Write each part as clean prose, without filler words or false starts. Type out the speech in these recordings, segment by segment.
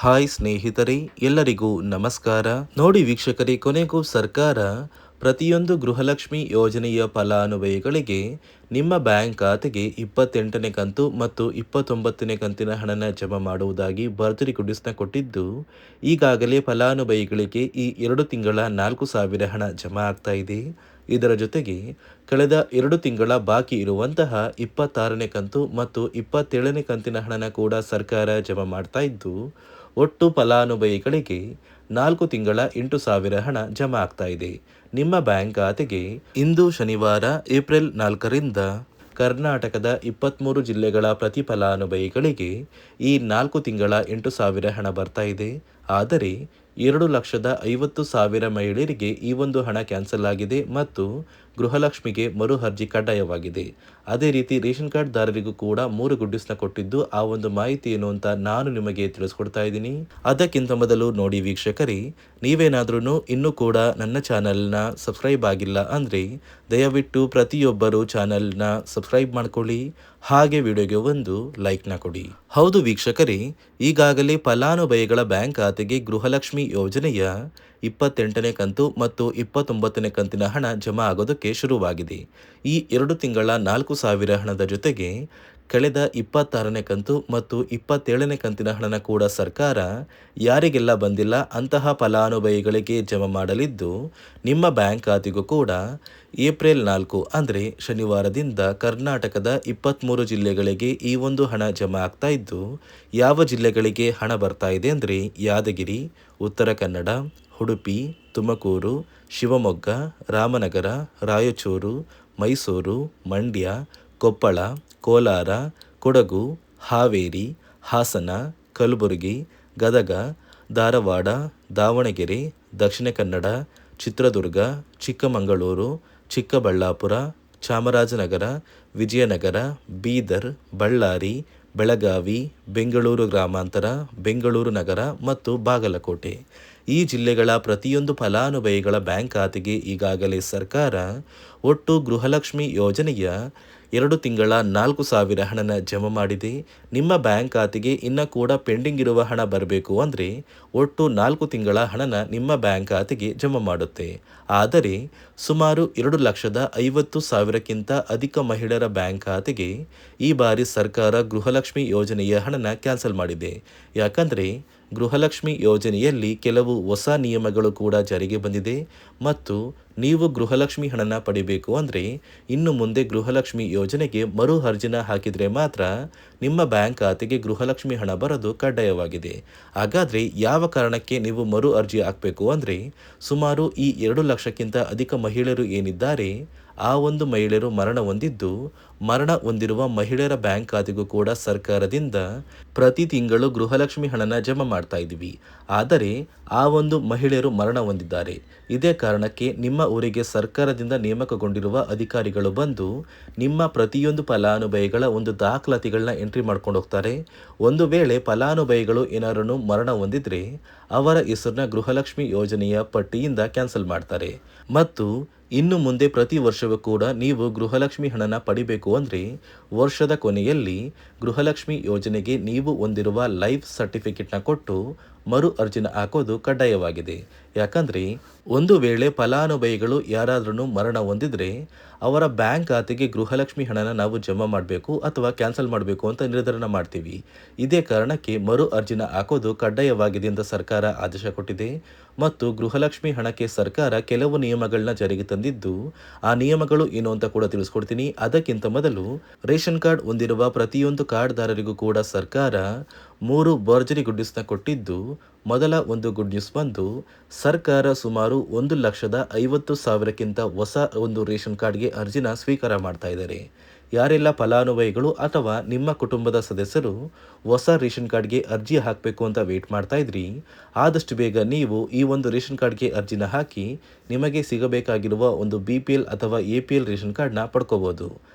Hi ಸ್ನೇಹಿತರೆ, ಎಲ್ಲರಿಗೂ ನಮಸ್ಕಾರ. ನೋಡಿ ವೀಕ್ಷಕರೇ, ಕೊನೆಗೂ ಸರ್ಕಾರ ಪ್ರತಿಯೊಂದು ಗೃಹಲಕ್ಷ್ಮಿ ಯೋಜನೆಯ ಫಲಾನುಭವಿಗಳಿಗೆ ನಿಮ್ಮ ಬ್ಯಾಂಕ್ ಖಾತೆಗೆ 28ನೇ ಕಂತು ಮತ್ತು 29ನೇ ಕಂತಿನ ಹಣನ ಜಮಾ ಮಾಡುವುದಾಗಿ ಭರ್ಜರಿ ಗುಡಿಸ್ನ ಕೊಟ್ಟಿದ್ದು, ಈಗಾಗಲೇ ಫಲಾನುಭವಿಗಳಿಗೆ ಈ 2 ತಿಂಗಳ 4,000 ಹಣ ಜಮಾ ಆಗ್ತಾ ಇದೆ. ಇದರ ಜೊತೆಗೆ ಕಳೆದ 2 ತಿಂಗಳ ಬಾಕಿ ಇರುವಂತಹ 26ನೇ ಕಂತು ಮತ್ತು 27ನೇ ಕಂತಿನ ಹಣನ ಕೂಡ ಸರ್ಕಾರ ಜಮಾ ಮಾಡ್ತಾ ಇದ್ದು, ಒಟ್ಟು ಫಲಾನುಭವಿಗಳಿಗೆ 4 ತಿಂಗಳ 8,000 ಹಣ ಜಮಾ ಆಗ್ತಾ ಇದೆ ನಿಮ್ಮ ಬ್ಯಾಂಕ್ ಖಾತೆಗೆ. ಇಂದು ಶನಿವಾರ ಏಪ್ರಿಲ್ 4ರಿಂದ ಕರ್ನಾಟಕದ 23 ಜಿಲ್ಲೆಗಳ ಪ್ರತಿ ಫಲಾನುಭವಿಗಳಿಗೆ ಈ 4 ತಿಂಗಳ 8,000 ಹಣ ಬರ್ತಾ ಇದೆ. ಆದರೆ 2,50,000 ಮಹಿಳೆಯರಿಗೆ ಈ ಒಂದು ಹಣ ಕ್ಯಾನ್ಸಲ್ ಆಗಿದೆ ಮತ್ತು ಗೃಹಲಕ್ಷ್ಮಿಗೆ ಮರು ಅರ್ಜಿ ಕಡ್ಡಾಯವಾಗಿದೆ. ಅದೇ ರೀತಿ ರೇಷನ್ ಕಾರ್ಡ್ ದಾರರಿಗೂ ಕೂಡ 3 ಗುಡ್ಡಿಸ್ನ ಕೊಟ್ಟಿದ್ದು, ಆ ಒಂದು ಮಾಹಿತಿ ಏನು ಅಂತ ನಾನು ನಿಮಗೆ ತಿಳಿಸ್ಕೊಡ್ತಾ ಇದ್ದೀನಿ. ಅದಕ್ಕಿಂತ ಮೊದಲು ನೋಡಿ ವೀಕ್ಷಕರೇ, ನೀವೇನಾದ್ರೂ ಇನ್ನೂ ಕೂಡ ನನ್ನ ಚಾನಲ್ನ ಸಬ್ಸ್ಕ್ರೈಬ್ ಆಗಿಲ್ಲ ಅಂದರೆ ದಯವಿಟ್ಟು ಪ್ರತಿಯೊಬ್ಬರು ಚಾನಲ್ನ ಸಬ್ಸ್ಕ್ರೈಬ್ ಮಾಡ್ಕೊಳ್ಳಿ, ಹಾಗೆ ವಿಡಿಯೋಗೆ ಒಂದು ಲೈಕ್ನ ಕೊಡಿ. ಹೌದು ವೀಕ್ಷಕರೇ, ಈಗಾಗಲೇ ಫಲಾನುಭವಿಗಳ ಬ್ಯಾಂಕ್ ಖಾತೆಗೆ ಗೃಹಲಕ್ಷ್ಮಿ ಯೋಜನೆಯ 28ನೇ ಕಂತು ಮತ್ತು 29ನೇ ಕಂತಿನ ಹಣ ಜಮಾ ಆಗೋದಕ್ಕೆ ಶುರುವಾಗಿದೆ. ಈ 2 ತಿಂಗಳ 4,000 ಹಣದ ಜೊತೆಗೆ ಕಳೆದ 26ನೇ ಕಂತು ಮತ್ತು 27ನೇ ಕಂತಿನ ಹಣನ ಕೂಡ ಸರ್ಕಾರ ಯಾರಿಗೆಲ್ಲ ಬಂದಿಲ್ಲ ಅಂತಹ ಫಲಾನುಭವಿಗಳಿಗೆ ಜಮಾ ಮಾಡಲಿದ್ದು, ನಿಮ್ಮ ಬ್ಯಾಂಕ್ ಖಾತೆಗೂ ಕೂಡ ಏಪ್ರಿಲ್ 4 ಅಂದರೆ ಶನಿವಾರದಿಂದ ಕರ್ನಾಟಕದ 23 ಜಿಲ್ಲೆಗಳಿಗೆ ಈ ಒಂದು ಹಣ ಜಮಾ ಆಗ್ತಾ ಇದ್ದು, ಯಾವ ಜಿಲ್ಲೆಗಳಿಗೆ ಹಣ ಬರ್ತಾ ಇದೆ ಅಂದರೆ ಯಾದಗಿರಿ, ಉತ್ತರ ಕನ್ನಡ, ಉಡುಪಿ, ತುಮಕೂರು, ಶಿವಮೊಗ್ಗ, ರಾಮನಗರ, ರಾಯಚೂರು, ಮೈಸೂರು, ಮಂಡ್ಯ, ಕೊಪ್ಪಳ, ಕೋಲಾರ, ಕೊಡಗು, ಹಾವೇರಿ, ಹಾಸನ, ಕಲಬುರಗಿ, ಗದಗ, ಧಾರವಾಡ, ದಾವಣಗೆರೆ, ದಕ್ಷಿಣ ಕನ್ನಡ, ಚಿತ್ರದುರ್ಗ, ಚಿಕ್ಕಮಗಳೂರು, ಚಿಕ್ಕಬಳ್ಳಾಪುರ, ಚಾಮರಾಜನಗರ, ವಿಜಯನಗರ, ಬೀದರ್, ಬಳ್ಳಾರಿ, ಬೆಳಗಾವಿ, ಬೆಂಗಳೂರು ಗ್ರಾಮಾಂತರ, ಬೆಂಗಳೂರು ನಗರ ಮತ್ತು ಬಾಗಲಕೋಟೆ ಈ ಜಿಲ್ಲೆಗಳ ಪ್ರತಿಯೊಂದು ಫಲಾನುಭವಿಗಳ ಬ್ಯಾಂಕ್ ಖಾತೆಗೆ ಈಗಾಗಲೇ ಸರ್ಕಾರ ಒಟ್ಟು ಗೃಹಲಕ್ಷ್ಮಿ ಯೋಜನೆಯ 2 ತಿಂಗಳ 4,000 ಹಣನ ಜಮಾ ಮಾಡಿದೆ. ನಿಮ್ಮ ಬ್ಯಾಂಕ್ ಖಾತೆಗೆ ಇನ್ನು ಕೂಡ ಪೆಂಡಿಂಗ್ ಇರುವ ಹಣ ಬರಬೇಕು ಅಂದರೆ ಒಟ್ಟು 4 ತಿಂಗಳ ಹಣನ ನಿಮ್ಮ ಬ್ಯಾಂಕ್ ಖಾತೆಗೆ ಜಮಾ ಮಾಡುತ್ತೆ. ಆದರೆ ಸುಮಾರು 2,50,000ಕ್ಕಿಂತ ಅಧಿಕ ಮಹಿಳೆಯರ ಬ್ಯಾಂಕ್ ಖಾತೆಗೆ ಈ ಬಾರಿ ಸರ್ಕಾರ ಗೃಹಲಕ್ಷ್ಮಿ ಯೋಜನೆಯ ಹಣನ ಕ್ಯಾನ್ಸಲ್ ಮಾಡಿದೆ. ಯಾಕಂದರೆ ಗೃಹಲಕ್ಷ್ಮಿ ಯೋಜನೆಯಲ್ಲಿ ಕೆಲವು ಹೊಸ ನಿಯಮಗಳು ಕೂಡ ಜಾರಿಗೆ ಬಂದಿದೆ ಮತ್ತು ನೀವು ಗೃಹಲಕ್ಷ್ಮಿ ಹಣನ ಪಡಿಬೇಕು ಅಂದರೆ ಇನ್ನು ಮುಂದೆ ಗೃಹಲಕ್ಷ್ಮಿ ಯೋಜನೆಗೆ ಮರು ಅರ್ಜಿನ ಹಾಕಿದರೆ ಮಾತ್ರ ನಿಮ್ಮ ಬ್ಯಾಂಕ್ ಖಾತೆಗೆ ಗೃಹಲಕ್ಷ್ಮಿ ಹಣ ಬರೋದು ಕಡ್ಡಾಯವಾಗಿದೆ. ಹಾಗಾದರೆ ಯಾವ ಕಾರಣಕ್ಕೆ ನೀವು ಮರು ಅರ್ಜಿ ಹಾಕಬೇಕು ಅಂದರೆ ಸುಮಾರು ಈ 2 ಲಕ್ಷಕ್ಕಿಂತ ಅಧಿಕ ಮಹಿಳೆಯರು ಏನಿದ್ದಾರೆ ಆ ಒಂದು ಮಹಿಳೆಯರು ಮರಣ ಹೊಂದಿದ್ದು, ಮರಣ ಹೊಂದಿರುವ ಮಹಿಳೆಯರ ಬ್ಯಾಂಕ್ ಖಾತೆಗೂ ಕೂಡ ಸರ್ಕಾರದಿಂದ ಪ್ರತಿ ತಿಂಗಳು ಗೃಹಲಕ್ಷ್ಮಿ ಹಣನ ಜಮಾ ಮಾಡ್ತಾ ಇದ್ದೀವಿ. ಆದರೆ ಆ ಒಂದು ಮಹಿಳೆಯರು ಮರಣ ಹೊಂದಿದ್ದಾರೆ. ಇದೇ ಕಾರಣಕ್ಕೆ ನಿಮ್ಮ ಊರಿಗೆ ಸರ್ಕಾರದಿಂದ ನೇಮಕಗೊಂಡಿರುವ ಅಧಿಕಾರಿಗಳು ಬಂದು ನಿಮ್ಮ ಪ್ರತಿಯೊಂದು ಫಲಾನುಭವಿಗಳ ಒಂದು ದಾಖಲಾತಿಗಳನ್ನ ಎಂಟ್ರಿ ಮಾಡ್ಕೊಂಡು ಹೋಗ್ತಾರೆ. ಒಂದು ವೇಳೆ ಫಲಾನುಭವಿಗಳು ಏನಾದರೂ ಮರಣ ಹೊಂದಿದ್ರೆ ಅವರ ಹೆಸರನ್ನ ಗೃಹಲಕ್ಷ್ಮಿ ಯೋಜನೆಯ ಪಟ್ಟಿಯಿಂದ ಕ್ಯಾನ್ಸಲ್ ಮಾಡ್ತಾರೆ ಮತ್ತು ಇನ್ನು ಮುಂದೆ ಪ್ರತಿ ವರ್ಷವೂ ಕೂಡ ನೀವು ಗೃಹಲಕ್ಷ್ಮಿ ಹಣನ ಪಡಿಬೇಕು ಅಂದರೆ ವರ್ಷದ ಕೊನೆಯಲ್ಲಿ ಗೃಹಲಕ್ಷ್ಮಿ ಯೋಜನೆಗೆ ನೀವು ಹೊಂದಿರುವ ಲೈಫ್ ಸರ್ಟಿಫಿಕೇಟ್ನ ಕೊಟ್ಟು ಮರು ಅರ್ಜಿನ ಹಾಕೋದು ಕಡ್ಡಾಯವಾಗಿದೆ. ಯಾಕಂದರೆ ಒಂದು ವೇಳೆ ಫಲಾನುಭವಿಗಳು ಯಾರಾದ್ರೂ ಮರಣ ಹೊಂದಿದ್ರೆ ಅವರ ಬ್ಯಾಂಕ್ ಖಾತೆಗೆ ಗೃಹಲಕ್ಷ್ಮಿ ಹಣನ ನಾವು ಜಮಾ ಮಾಡಬೇಕು ಅಥವಾ ಕ್ಯಾನ್ಸಲ್ ಮಾಡಬೇಕು ಅಂತ ನಿರ್ಧಾರ ಮಾಡ್ತೀವಿ. ಇದೇ ಕಾರಣಕ್ಕೆ ಮರು ಅರ್ಜಿನ ಹಾಕೋದು ಕಡ್ಡಾಯವಾಗಿದೆ ಅಂತ ಸರ್ಕಾರ ಆದೇಶ ಕೊಟ್ಟಿದೆ ಮತ್ತು ಗೃಹಲಕ್ಷ್ಮಿ ಹಣಕ್ಕೆ ಸರ್ಕಾರ ಕೆಲವು ನಿಯಮಗಳನ್ನ ಜಾರಿಗೆ ತಂದಿದ್ದು, ಆ ನಿಯಮಗಳು ಏನು ಅಂತ ಕೂಡ ತಿಳಿಸ್ಕೊಡ್ತೀನಿ. ಅದಕ್ಕಿಂತ ಮೊದಲು ರೇಷನ್ ಕಾರ್ಡ್ ಹೊಂದಿರುವ ಪ್ರತಿಯೊಂದು ಕಾರ್ಡ್ದಾರರಿಗೂ ಕೂಡ ಸರ್ಕಾರ 3 ಭರ್ಜರಿ ಗುಡ್ ನ್ಯೂಸ್ನ ಕೊಟ್ಟಿದ್ದು, ಮೊದಲ ಒಂದು ಗುಡ್ ನ್ಯೂಸ್ ಬಂದು ಸರ್ಕಾರ ಸುಮಾರು 1,50,000ಕ್ಕಿಂತ ಹೊಸ ಒಂದು ರೇಷನ್ ಕಾರ್ಡ್ಗೆ ಅರ್ಜಿನ ಸ್ವೀಕಾರ ಮಾಡ್ತಾ ಇದ್ದಾರೆ. ಯಾರೆಲ್ಲ ಫಲಾನುಭವಿಗಳು ಅಥವಾ ನಿಮ್ಮ ಕುಟುಂಬದ ಸದಸ್ಯರು ಹೊಸ ರೇಷನ್ ಕಾರ್ಡ್ಗೆ ಅರ್ಜಿ ಹಾಕಬೇಕು ಅಂತ ವೇಟ್ ಮಾಡ್ತಾ ಇದ್ರಿ, ಆದಷ್ಟು ಬೇಗ ನೀವು ಈ ಒಂದು ರೇಷನ್ ಕಾರ್ಡ್ಗೆ ಅರ್ಜಿನ ಹಾಕಿ ನಿಮಗೆ ಸಿಗಬೇಕಾಗಿರುವ ಒಂದು BPL ಅಥವಾ APL ರೇಷನ್ ಕಾರ್ಡ್ನ ಪಡ್ಕೋಬೋದು.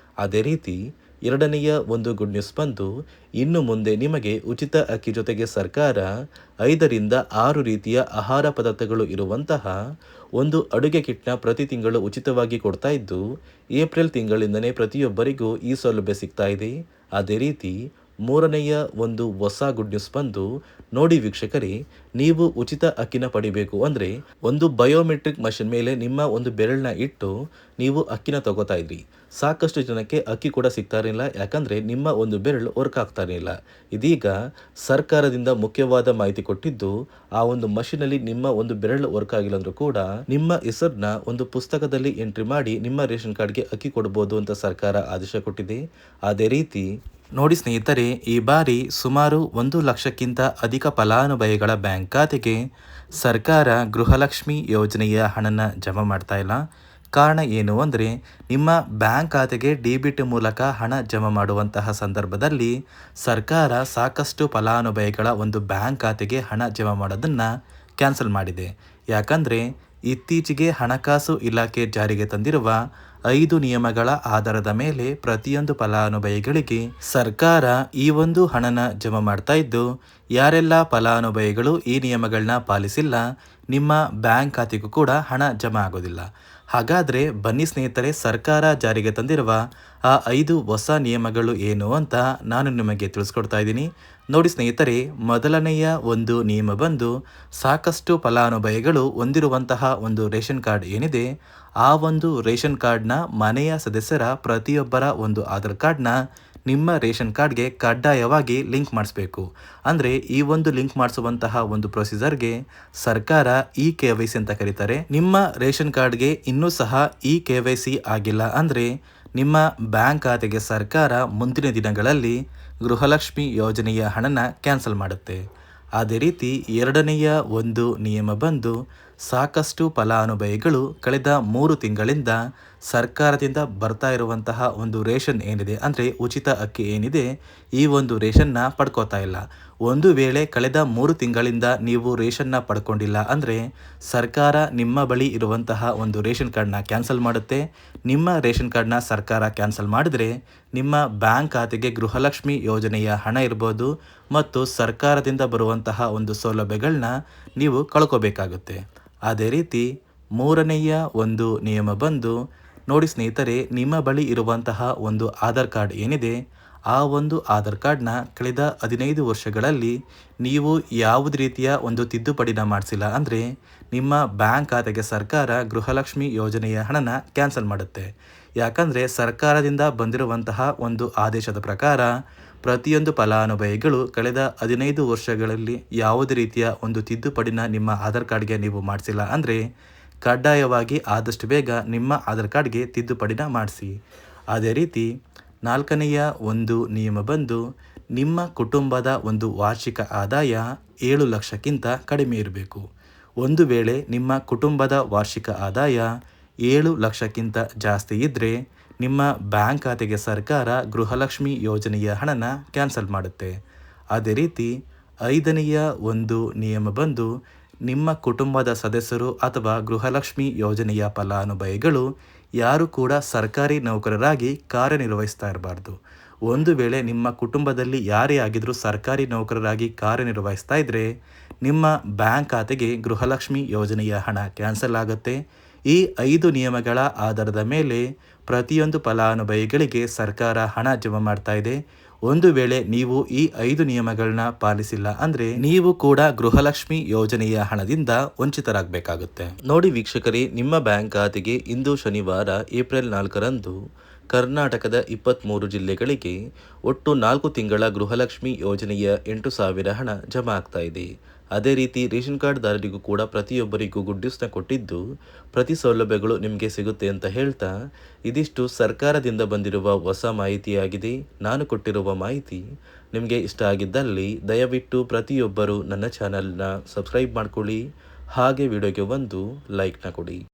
ಅದೇ ರೀತಿ ಎರಡನೆಯ ಒಂದು ಗುಡ್ ನ್ಯೂಸ್ ಬಂದು ಇನ್ನು ಮುಂದೆ ನಿಮಗೆ ಉಚಿತ ಅಕ್ಕಿ ಜೊತೆಗೆ ಸರ್ಕಾರ 5ರಿಂದ 6 ರೀತಿಯ ಆಹಾರ ಪದಾರ್ಥಗಳು ಇರುವಂತಹ ಒಂದು ಅಡುಗೆ ಕಿಟ್ನ ಪ್ರತಿ ತಿಂಗಳು ಉಚಿತವಾಗಿ ಕೊಡ್ತಾ ಇದ್ದು, ಏಪ್ರಿಲ್ ತಿಂಗಳಿಂದನೇ ಪ್ರತಿಯೊಬ್ಬರಿಗೂ ಈ ಸೌಲಭ್ಯ ಸಿಗ್ತಾ ಇದೆ. ಅದೇ ರೀತಿ ಮೂರನೆಯ ಒಂದು ಹೊಸ ಗುಡ್ ನ್ಯೂಸ್ ಬಂದು ನೋಡಿ ವೀಕ್ಷಕರೇ, ನೀವು ಉಚಿತ ಅಕ್ಕಿನ ಪಡಿಬೇಕು ಅಂದರೆ ಒಂದು ಬಯೋಮೆಟ್ರಿಕ್ ಮಷಿನ್ ಮೇಲೆ ನಿಮ್ಮ ಒಂದು ಬೆರಳನ್ನ ಇಟ್ಟು ನೀವು ಅಕ್ಕಿನ ತಗೋತಾ ಇದ್ರಿ. ಸಾಕಷ್ಟು ಜನಕ್ಕೆ ಅಕ್ಕಿ ಕೂಡ ಸಿಗ್ತಾ ಇರಲಿಲ್ಲ, ಯಾಕಂದರೆ ನಿಮ್ಮ ಒಂದು ಬೆರಳು ವರ್ಕ್ ಆಗ್ತಾ ಇರಲಿಲ್ಲ. ಇದೀಗ ಸರ್ಕಾರದಿಂದ ಮುಖ್ಯವಾದ ಮಾಹಿತಿ ಕೊಟ್ಟಿದ್ದು, ಆ ಒಂದು ಮಷಿನಲ್ಲಿ ನಿಮ್ಮ ಒಂದು ಬೆರಳು ವರ್ಕ್ ಆಗಿಲ್ಲ ಅಂದ್ರೂ ಕೂಡ ನಿಮ್ಮ ಹೆಸರನ್ನ ಒಂದು ಪುಸ್ತಕದಲ್ಲಿ ಎಂಟ್ರಿ ಮಾಡಿ ನಿಮ್ಮ ರೇಷನ್ ಕಾರ್ಡ್ಗೆ ಅಕ್ಕಿ ಕೊಡ್ಬೋದು ಅಂತ ಸರ್ಕಾರ ಆದೇಶ ಕೊಟ್ಟಿದೆ. ಅದೇ ರೀತಿ ನೋಡಿ ಸ್ನೇಹಿತರೆ, ಈ ಬಾರಿ ಸುಮಾರು 1,00,000ಕ್ಕಿಂತ ಅಧಿಕ ಫಲಾನುಭವಿಗಳ ಬ್ಯಾಂಕ್ ಖಾತೆಗೆ ಸರ್ಕಾರ ಗೃಹಲಕ್ಷ್ಮಿ ಯೋಜನೆಯ ಹಣನ ಜಮಾ ಮಾಡ್ತಾ ಇಲ್ಲ. ಕಾರಣ ಏನು ಅಂದರೆ, ನಿಮ್ಮ ಬ್ಯಾಂಕ್ ಖಾತೆಗೆ ಡೆಬಿಟ್ ಮೂಲಕ ಹಣ ಜಮಾ ಮಾಡುವಂತಹ ಸಂದರ್ಭದಲ್ಲಿ ಸರ್ಕಾರ ಸಾಕಷ್ಟು ಫಲಾನುಭವಿಗಳ ಒಂದು ಬ್ಯಾಂಕ್ ಖಾತೆಗೆ ಹಣ ಜಮಾ ಮಾಡೋದನ್ನು ಕ್ಯಾನ್ಸಲ್ ಮಾಡಿದೆ. ಯಾಕಂದರೆ ಇತ್ತೀಚೆಗೆ ಹಣಕಾಸು ಇಲಾಖೆ ಜಾರಿಗೆ ತಂದಿರುವ 5 ನಿಯಮಗಳ ಆಧಾರದ ಮೇಲೆ ಪ್ರತಿಯೊಂದು ಫಲಾನುಭವಿಗಳಿಗೆ ಸರ್ಕಾರ ಈ ಒಂದು ಹಣನ ಜಮಾ ಮಾಡ್ತಾ ಇದ್ದು, ಯಾರೆಲ್ಲ ಫಲಾನುಭವಿಗಳು ಈ ನಿಯಮಗಳನ್ನ ಪಾಲಿಸಿಲ್ಲ, ನಿಮ್ಮ ಬ್ಯಾಂಕ್ ಖಾತೆಗೂ ಕೂಡ ಹಣ ಜಮಾ ಆಗೋದಿಲ್ಲ. ಹಾಗಾದರೆ ಬನ್ನಿ ಸ್ನೇಹಿತರೆ, ಸರ್ಕಾರ ಜಾರಿಗೆ ತಂದಿರುವ ಆ 5 ಹೊಸ ನಿಯಮಗಳು ಏನು ಅಂತ ನಾನು ನಿಮಗೆ ತಿಳಿಸ್ಕೊಡ್ತಾ ಇದ್ದೀನಿ. ನೋಡಿ ಸ್ನೇಹಿತರೆ, ಮೊದಲನೆಯ ಒಂದು ನಿಯಮ ಬಂದು, ಸಾಕಷ್ಟು ಫಲಾನುಭವಿಗಳು ಹೊಂದಿರುವಂತಹ ಒಂದು ರೇಷನ್ ಕಾರ್ಡ್ ಏನಿದೆ, ಆ ಒಂದು ರೇಷನ್ ಕಾರ್ಡ್ನ ಮನೆಯ ಸದಸ್ಯರ ಪ್ರತಿಯೊಬ್ಬರ ಒಂದು ಆಧಾರ್ ಕಾರ್ಡ್ನ ನಿಮ್ಮ ರೇಷನ್ ಕಾರ್ಡ್ಗೆ ಕಡ್ಡಾಯವಾಗಿ ಲಿಂಕ್ ಮಾಡಿಸ್ಬೇಕು. ಅಂದರೆ ಈ ಒಂದು ಲಿಂಕ್ ಮಾಡಿಸುವಂತಹ ಒಂದು ಪ್ರೊಸೀಜರ್ಗೆ ಸರ್ಕಾರ KYC ಅಂತ ಕರೀತಾರೆ. ನಿಮ್ಮ ರೇಷನ್ ಕಾರ್ಡ್ಗೆ ಇನ್ನೂ ಸಹ KYC ಆಗಿಲ್ಲ ಅಂದರೆ ನಿಮ್ಮ ಬ್ಯಾಂಕ್ ಖಾತೆಗೆ ಸರ್ಕಾರ ಮುಂದಿನ ದಿನಗಳಲ್ಲಿ ಗೃಹಲಕ್ಷ್ಮಿ ಯೋಜನೆಯ ಹಣನ ಕ್ಯಾನ್ಸಲ್ ಮಾಡುತ್ತೆ. ಅದೇ ರೀತಿ ಎರಡನೆಯ ಒಂದು ನಿಯಮ ಬಂದು, ಸಾಕಷ್ಟು ಫಲಾನುಭವಿಗಳು ಕಳೆದ 3 ತಿಂಗಳಿಂದ ಸರ್ಕಾರದಿಂದ ಬರ್ತಾ ಇರುವಂತಹ ಒಂದು ರೇಷನ್ ಏನಿದೆ, ಅಂದರೆ ಉಚಿತ ಅಕ್ಕಿ ಏನಿದೆ, ಈ ಒಂದು ರೇಷನ್ನ ಪಡ್ಕೋತಾ ಇಲ್ಲ. ಒಂದು ವೇಳೆ ಕಳೆದ 3 ತಿಂಗಳಿಂದ ನೀವು ರೇಷನ್ನ ಪಡ್ಕೊಂಡಿಲ್ಲ ಅಂದರೆ ಸರ್ಕಾರ ನಿಮ್ಮ ಬಳಿ ಇರುವಂತಹ ಒಂದು ರೇಷನ್ ಕಾರ್ಡ್ನ ಕ್ಯಾನ್ಸಲ್ ಮಾಡುತ್ತೆ. ನಿಮ್ಮ ರೇಷನ್ ಕಾರ್ಡ್ನ ಸರ್ಕಾರ ಕ್ಯಾನ್ಸಲ್ ಮಾಡಿದರೆ ನಿಮ್ಮ ಬ್ಯಾಂಕ್ ಖಾತೆಗೆ ಗೃಹಲಕ್ಷ್ಮಿ ಯೋಜನೆಯ ಹಣ ಇರ್ಬೋದು ಮತ್ತು ಸರ್ಕಾರದಿಂದ ಬರುವಂತಹ ಒಂದು ಸೌಲಭ್ಯಗಳನ್ನ ನೀವು ಕಳ್ಕೋಬೇಕಾಗುತ್ತೆ. ಅದೇ ರೀತಿ ಮೂರನೆಯ ಒಂದು ನಿಯಮ ಬಂದು, ನೋಡಿ ಸ್ನೇಹಿತರೆ, ನಿಮ್ಮ ಬಳಿ ಇರುವಂತಹ ಒಂದು ಆಧಾರ್ ಕಾರ್ಡ್ ಏನಿದೆ, ಆ ಒಂದು ಆಧಾರ್ ಕಾರ್ಡ್ನ ಕಳೆದ 15 ವರ್ಷಗಳಲ್ಲಿ ನೀವು ಯಾವುದೇ ರೀತಿಯ ಒಂದು ತಿದ್ದುಪಡಿನ ಮಾಡಿಸಿಲ್ಲ ಅಂದರೆ ನಿಮ್ಮ ಬ್ಯಾಂಕ್ ಖಾತೆಗೆ ಸರ್ಕಾರ ಗೃಹಲಕ್ಷ್ಮಿ ಯೋಜನೆಯ ಹಣನ ಕ್ಯಾನ್ಸಲ್ ಮಾಡುತ್ತೆ. ಯಾಕಂದರೆ ಸರ್ಕಾರದಿಂದ ಬಂದಿರುವಂತಹ ಒಂದು ಆದೇಶದ ಪ್ರಕಾರ ಪ್ರತಿಯೊಂದು ಫಲಾನುಭವಿಗಳು ಕಳೆದ 15 ವರ್ಷಗಳಲ್ಲಿ ಯಾವುದೇ ರೀತಿಯ ಒಂದು ತಿದ್ದುಪಡಿನ ನಿಮ್ಮ ಆಧಾರ್ ಕಾರ್ಡ್ಗೆ ನೀವು ಮಾಡಿಸಿಲ್ಲ ಅಂದರೆ ಕಡ್ಡಾಯವಾಗಿ ಆದಷ್ಟು ಬೇಗ ನಿಮ್ಮ ಆಧಾರ್ ಕಾರ್ಡ್ಗೆ ತಿದ್ದುಪಡಿನ ಮಾಡಿಸಿ. ಅದೇ ರೀತಿ ನಾಲ್ಕನೆಯ ಒಂದು ನಿಯಮ ಬಂದು, ನಿಮ್ಮ ಕುಟುಂಬದ ಒಂದು ವಾರ್ಷಿಕ ಆದಾಯ 7 ಲಕ್ಷಕ್ಕಿಂತ ಕಡಿಮೆ ಇರಬೇಕು. ಒಂದು ವೇಳೆ ನಿಮ್ಮ ಕುಟುಂಬದ ವಾರ್ಷಿಕ ಆದಾಯ 7 ಲಕ್ಷಕ್ಕಿಂತ ಜಾಸ್ತಿ ಇದ್ದರೆ ನಿಮ್ಮ ಬ್ಯಾಂಕ್ ಖಾತೆಗೆ ಸರ್ಕಾರ ಗೃಹಲಕ್ಷ್ಮಿ ಯೋಜನೆಯ ಹಣನ ಕ್ಯಾನ್ಸಲ್ ಮಾಡುತ್ತೆ. ಅದೇ ರೀತಿ ಐದನೆಯ ಒಂದು ನಿಯಮ ಬಂದು, ನಿಮ್ಮ ಕುಟುಂಬದ ಸದಸ್ಯರು ಅಥವಾ ಗೃಹಲಕ್ಷ್ಮಿ ಯೋಜನೆಯ ಫಲಾನುಭವಿಗಳು ಯಾರು ಕೂಡ ಸರ್ಕಾರಿ ನೌಕರರಾಗಿ ಕಾರ್ಯನಿರ್ವಹಿಸ್ತಾ ಇರಬಾರ್ದು. ಒಂದು ವೇಳೆ ನಿಮ್ಮ ಕುಟುಂಬದಲ್ಲಿ ಯಾರೇ ಆಗಿದ್ರೂ ಸರ್ಕಾರಿ ನೌಕರರಾಗಿ ಕಾರ್ಯನಿರ್ವಹಿಸ್ತಾ ಇದ್ದರೆ ನಿಮ್ಮ ಬ್ಯಾಂಕ್ ಖಾತೆಗೆ ಗೃಹಲಕ್ಷ್ಮಿ ಯೋಜನೆಯ ಹಣ ಕ್ಯಾನ್ಸಲ್ ಆಗುತ್ತೆ. ಈ 5 ನಿಯಮಗಳ ಆಧಾರದ ಮೇಲೆ ಪ್ರತಿಯೊಂದು ಫಲಾನುಭವಿಗಳಿಗೆ ಸರ್ಕಾರ ಹಣ ಜಮಾ ಮಾಡ್ತಾ ಇದೆ. ಒಂದು ವೇಳೆ ನೀವು ಈ 5 ನಿಯಮಗಳನ್ನ ಪಾಲಿಸಿಲ್ಲ ಅಂದರೆ ನೀವು ಕೂಡ ಗೃಹಲಕ್ಷ್ಮಿ ಯೋಜನೆಯ ಹಣದಿಂದ ವಂಚಿತರಾಗಬೇಕಾಗುತ್ತೆ. ನೋಡಿ ವೀಕ್ಷಕರೇ, ನಿಮ್ಮ ಬ್ಯಾಂಕ್ ಖಾತೆಗೆ ಇಂದು ಶನಿವಾರ ಏಪ್ರಿಲ್ 4ರಂದು ಕರ್ನಾಟಕದ 23 ಜಿಲ್ಲೆಗಳಿಗೆ ಒಟ್ಟು 4 ತಿಂಗಳ ಗೃಹಲಕ್ಷ್ಮಿ ಯೋಜನೆಯ 8,000 ಹಣ ಜಮಾ ಆಗ್ತಾ ಇದೆ. ಅದೇ ರೀತಿ ರೇಷನ್ ಕಾರ್ಡ್ದಾರರಿಗೂ ಕೂಡ ಪ್ರತಿಯೊಬ್ಬರಿಗೂ ಗುಡ್ ನ್ಯೂಸ್ನ ಕೊಟ್ಟಿದ್ದು, ಪ್ರತಿ ಸೌಲಭ್ಯಗಳು ನಿಮಗೆ ಸಿಗುತ್ತೆ ಅಂತ ಹೇಳ್ತಾ, ಇದಿಷ್ಟು ಸರ್ಕಾರದಿಂದ ಬಂದಿರುವ ಹೊಸ ಮಾಹಿತಿಯಾಗಿದೆ. ನಾನು ಕೊಟ್ಟಿರುವ ಮಾಹಿತಿ ನಿಮಗೆ ಇಷ್ಟ ಆಗಿದ್ದಲ್ಲಿ ದಯವಿಟ್ಟು ಪ್ರತಿಯೊಬ್ಬರು ನನ್ನ ಚಾನಲ್ನ ಸಬ್ಸ್ಕ್ರೈಬ್ ಮಾಡ್ಕೊಳ್ಳಿ, ಹಾಗೆ ವಿಡಿಯೋಗೆ ಒಂದು ಲೈಕ್ನ ಕೊಡಿ.